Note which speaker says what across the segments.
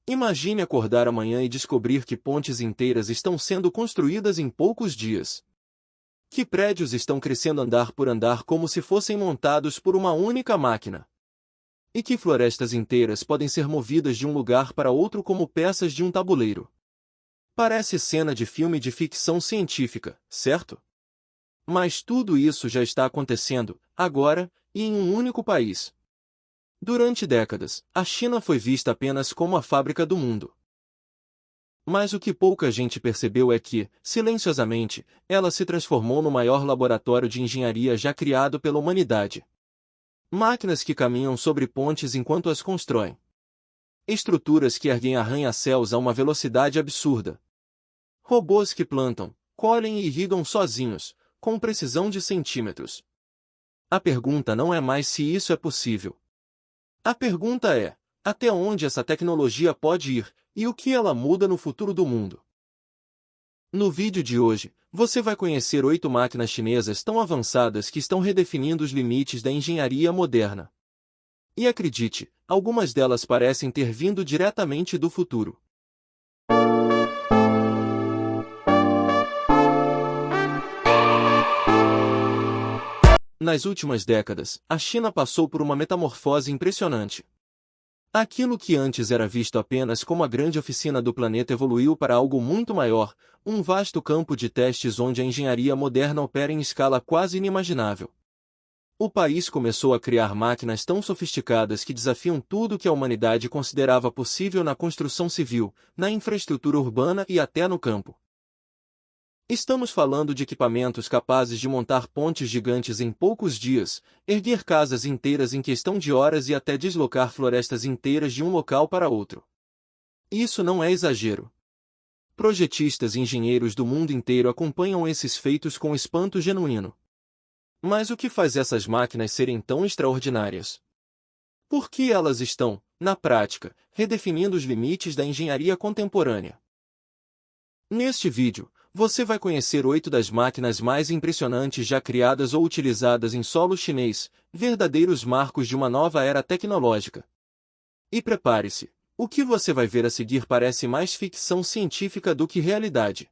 Speaker 1: Imagine acordar amanhã e descobrir que pontes inteiras estão sendo construídas em poucos dias. Que prédios estão crescendo andar por andar como se fossem montados por uma única máquina. E que florestas inteiras podem ser movidas de um lugar para outro como peças de um tabuleiro. Parece cena de filme de ficção científica, certo? Mas tudo isso já está acontecendo, agora, e em um único país. Durante décadas, a China foi vista apenas como a fábrica do mundo. Mas o que pouca gente percebeu é que, silenciosamente, ela se transformou no maior laboratório de engenharia já criado pela humanidade. Máquinas que caminham sobre pontes enquanto as constroem. Estruturas que erguem arranha-céus a uma velocidade absurda. Robôs que plantam, colhem e irrigam sozinhos, com precisão de centímetros. A pergunta não é mais se isso é possível. A pergunta é, até onde essa tecnologia pode ir, e o que ela muda no futuro do mundo? No vídeo de hoje, você vai conhecer 8 máquinas chinesas tão avançadas que estão redefinindo os limites da engenharia moderna. E acredite, algumas delas parecem ter vindo diretamente do futuro. Nas últimas décadas, a China passou por uma metamorfose impressionante. Aquilo que antes era visto apenas como a grande oficina do planeta evoluiu para algo muito maior, um vasto campo de testes onde a engenharia moderna opera em escala quase inimaginável. O país começou a criar máquinas tão sofisticadas que desafiam tudo que a humanidade considerava possível na construção civil, na infraestrutura urbana e até no campo. Estamos falando de equipamentos capazes de montar pontes gigantes em poucos dias, erguer casas inteiras em questão de horas e até deslocar florestas inteiras de um local para outro. Isso não é exagero. Projetistas e engenheiros do mundo inteiro acompanham esses feitos com espanto genuíno. Mas o que faz essas máquinas serem tão extraordinárias? Por que elas estão, na prática, redefinindo os limites da engenharia contemporânea? Neste vídeo, você vai conhecer 8 das máquinas mais impressionantes já criadas ou utilizadas em solo chinês, verdadeiros marcos de uma nova era tecnológica. E prepare-se, o que você vai ver a seguir parece mais ficção científica do que realidade.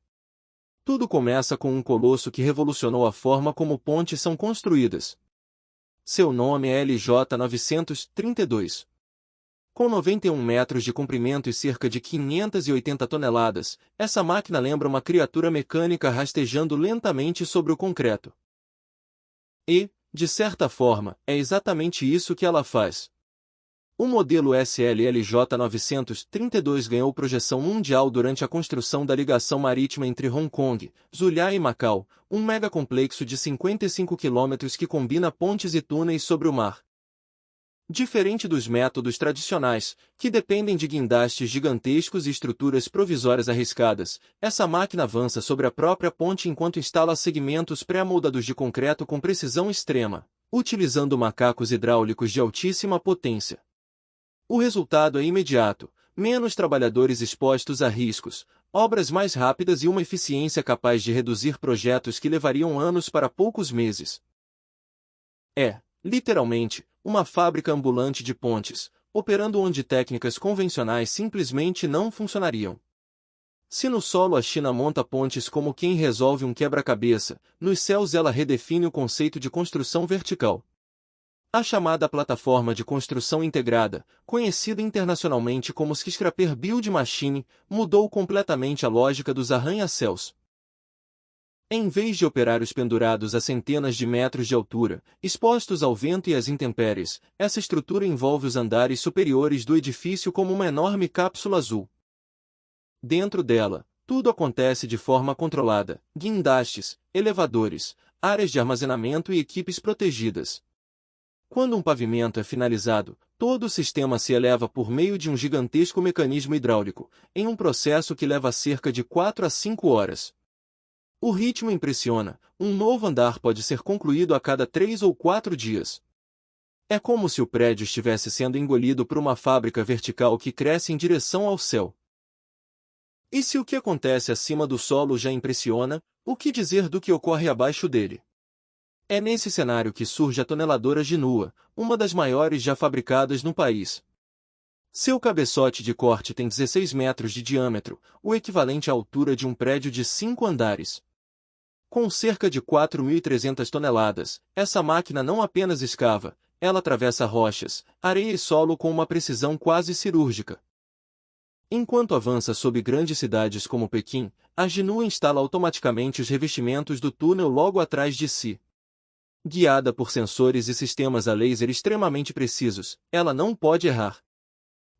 Speaker 1: Tudo começa com um colosso que revolucionou a forma como pontes são construídas. Seu nome é LJ-932. Com 91 metros de comprimento e cerca de 580 toneladas, essa máquina lembra uma criatura mecânica rastejando lentamente sobre o concreto. E, de certa forma, é exatamente isso que ela faz. O modelo SLLJ-932 ganhou projeção mundial durante a construção da ligação marítima entre Hong Kong, Zhuhai e Macau, um megacomplexo de 55 quilômetros que combina pontes e túneis sobre o mar. Diferente dos métodos tradicionais, que dependem de guindastes gigantescos e estruturas provisórias arriscadas, essa máquina avança sobre a própria ponte enquanto instala segmentos pré-amoldados de concreto com precisão extrema, utilizando macacos hidráulicos de altíssima potência. O resultado é imediato, menos trabalhadores expostos a riscos, obras mais rápidas e uma eficiência capaz de reduzir projetos que levariam anos para poucos meses. Literalmente, uma fábrica ambulante de pontes, operando onde técnicas convencionais simplesmente não funcionariam. Se no solo a China monta pontes como quem resolve um quebra-cabeça, nos céus ela redefine o conceito de construção vertical. A chamada plataforma de construção integrada, conhecida internacionalmente como Skyscraper Build Machine, mudou completamente a lógica dos arranha-céus. Em vez de operários pendurados a centenas de metros de altura, expostos ao vento e às intempéries, essa estrutura envolve os andares superiores do edifício como uma enorme cápsula azul. Dentro dela, tudo acontece de forma controlada: guindastes, elevadores, áreas de armazenamento e equipes protegidas. Quando um pavimento é finalizado, todo o sistema se eleva por meio de um gigantesco mecanismo hidráulico, em um processo que leva cerca de 4 a 5 horas. O ritmo impressiona, um novo andar pode ser concluído a cada 3 ou 4 dias. É como se o prédio estivesse sendo engolido por uma fábrica vertical que cresce em direção ao céu. E se o que acontece acima do solo já impressiona, o que dizer do que ocorre abaixo dele? É nesse cenário que surge a toneladora Jinhua, uma das maiores já fabricadas no país. Seu cabeçote de corte tem 16 metros de diâmetro, o equivalente à altura de um prédio de 5 andares. Com cerca de 4.300 toneladas, essa máquina não apenas escava, ela atravessa rochas, areia e solo com uma precisão quase cirúrgica. Enquanto avança sob grandes cidades como Pequim, a GNU instala automaticamente os revestimentos do túnel logo atrás de si. Guiada por sensores e sistemas a laser extremamente precisos, ela não pode errar.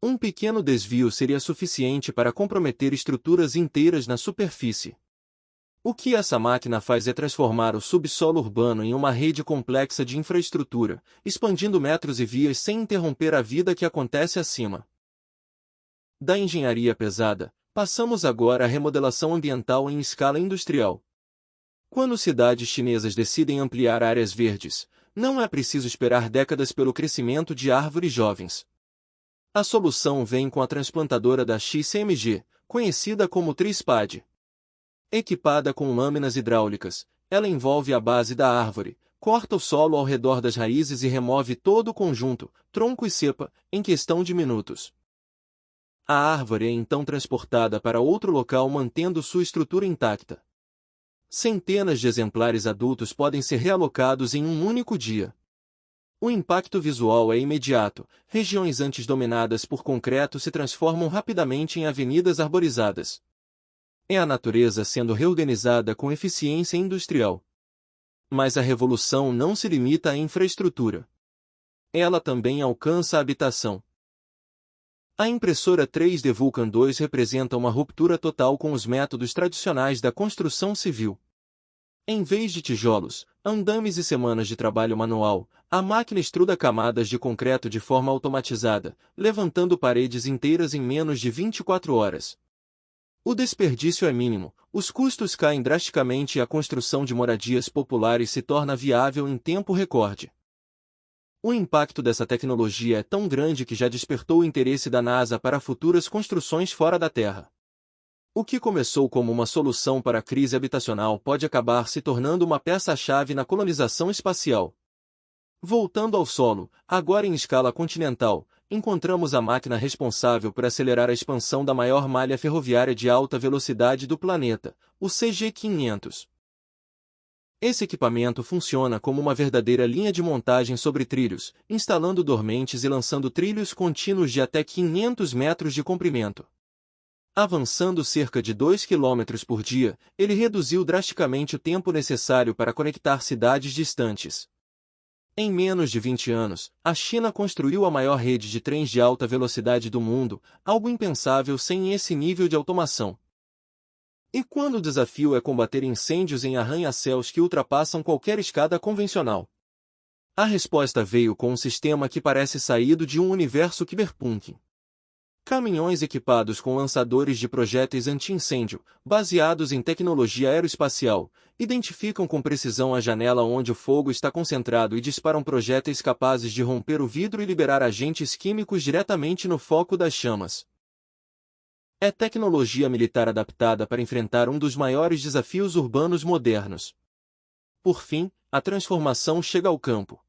Speaker 1: Um pequeno desvio seria suficiente para comprometer estruturas inteiras na superfície. O que essa máquina faz é transformar o subsolo urbano em uma rede complexa de infraestrutura, expandindo metros e vias sem interromper a vida que acontece acima. Da engenharia pesada, passamos agora à remodelação ambiental em escala industrial. Quando cidades chinesas decidem ampliar áreas verdes, não é preciso esperar décadas pelo crescimento de árvores jovens. A solução vem com a transplantadora da XCMG, conhecida como TriSpad. Equipada com lâminas hidráulicas, ela envolve a base da árvore, corta o solo ao redor das raízes e remove todo o conjunto, tronco e cepa, em questão de minutos. A árvore é então transportada para outro local mantendo sua estrutura intacta. Centenas de exemplares adultos podem ser realocados em um único dia. O impacto visual é imediato, regiões antes dominadas por concreto se transformam rapidamente em avenidas arborizadas. É a natureza sendo reorganizada com eficiência industrial. Mas a revolução não se limita à infraestrutura. Ela também alcança a habitação. A impressora 3D Vulcan 2 representa uma ruptura total com os métodos tradicionais da construção civil. Em vez de tijolos, andames e semanas de trabalho manual, a máquina extruda camadas de concreto de forma automatizada, levantando paredes inteiras em menos de 24 horas. O desperdício é mínimo, os custos caem drasticamente e a construção de moradias populares se torna viável em tempo recorde. O impacto dessa tecnologia é tão grande que já despertou o interesse da NASA para futuras construções fora da Terra. O que começou como uma solução para a crise habitacional pode acabar se tornando uma peça-chave na colonização espacial. Voltando ao solo, agora em escala continental, encontramos a máquina responsável por acelerar a expansão da maior malha ferroviária de alta velocidade do planeta, o CG-500. Esse equipamento funciona como uma verdadeira linha de montagem sobre trilhos, instalando dormentes e lançando trilhos contínuos de até 500 metros de comprimento. Avançando cerca de 2 km por dia, ele reduziu drasticamente o tempo necessário para conectar cidades distantes. Em menos de 20 anos, a China construiu a maior rede de trens de alta velocidade do mundo, algo impensável sem esse nível de automação. E quando o desafio é combater incêndios em arranha-céus que ultrapassam qualquer escada convencional? A resposta veio com um sistema que parece saído de um universo cyberpunk. Caminhões equipados com lançadores de projéteis anti-incêndio, baseados em tecnologia aeroespacial, identificam com precisão a janela onde o fogo está concentrado e disparam projéteis capazes de romper o vidro e liberar agentes químicos diretamente no foco das chamas. É tecnologia militar adaptada para enfrentar um dos maiores desafios urbanos modernos. Por fim, a transformação chega ao campo.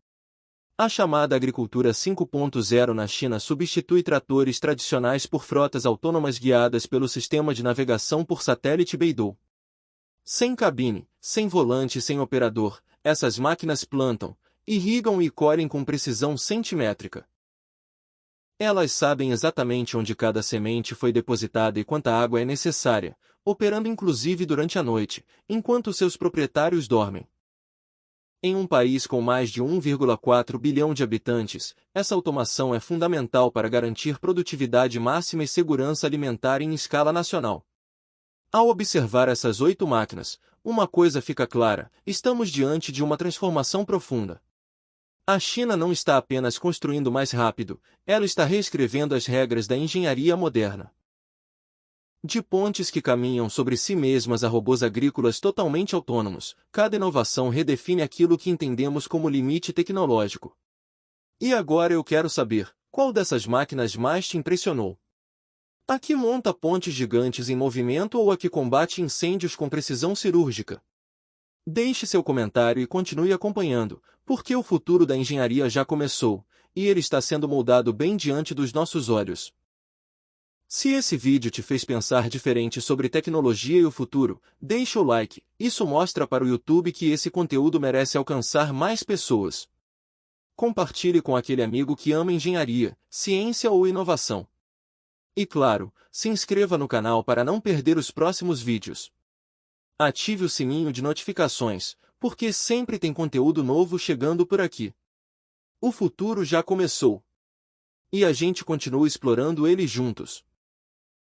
Speaker 1: A chamada agricultura 5.0 na China substitui tratores tradicionais por frotas autônomas guiadas pelo sistema de navegação por satélite Beidou. Sem cabine, sem volante e sem operador, essas máquinas plantam, irrigam e colhem com precisão centimétrica. Elas sabem exatamente onde cada semente foi depositada e quanta água é necessária, operando inclusive durante a noite, enquanto seus proprietários dormem. Em um país com mais de 1,4 bilhão de habitantes, essa automação é fundamental para garantir produtividade máxima e segurança alimentar em escala nacional. Ao observar essas 8 máquinas, uma coisa fica clara: estamos diante de uma transformação profunda. A China não está apenas construindo mais rápido, ela está reescrevendo as regras da engenharia moderna. De pontes que caminham sobre si mesmas a robôs agrícolas totalmente autônomos, cada inovação redefine aquilo que entendemos como limite tecnológico. E agora eu quero saber, qual dessas máquinas mais te impressionou? A que monta pontes gigantes em movimento ou a que combate incêndios com precisão cirúrgica? Deixe seu comentário e continue acompanhando, porque o futuro da engenharia já começou, e ele está sendo moldado bem diante dos nossos olhos. Se esse vídeo te fez pensar diferente sobre tecnologia e o futuro, deixa o like. Isso mostra para o YouTube que esse conteúdo merece alcançar mais pessoas. Compartilhe com aquele amigo que ama engenharia, ciência ou inovação. E claro, se inscreva no canal para não perder os próximos vídeos. Ative o sininho de notificações, porque sempre tem conteúdo novo chegando por aqui. O futuro já começou. E a gente continua explorando ele juntos.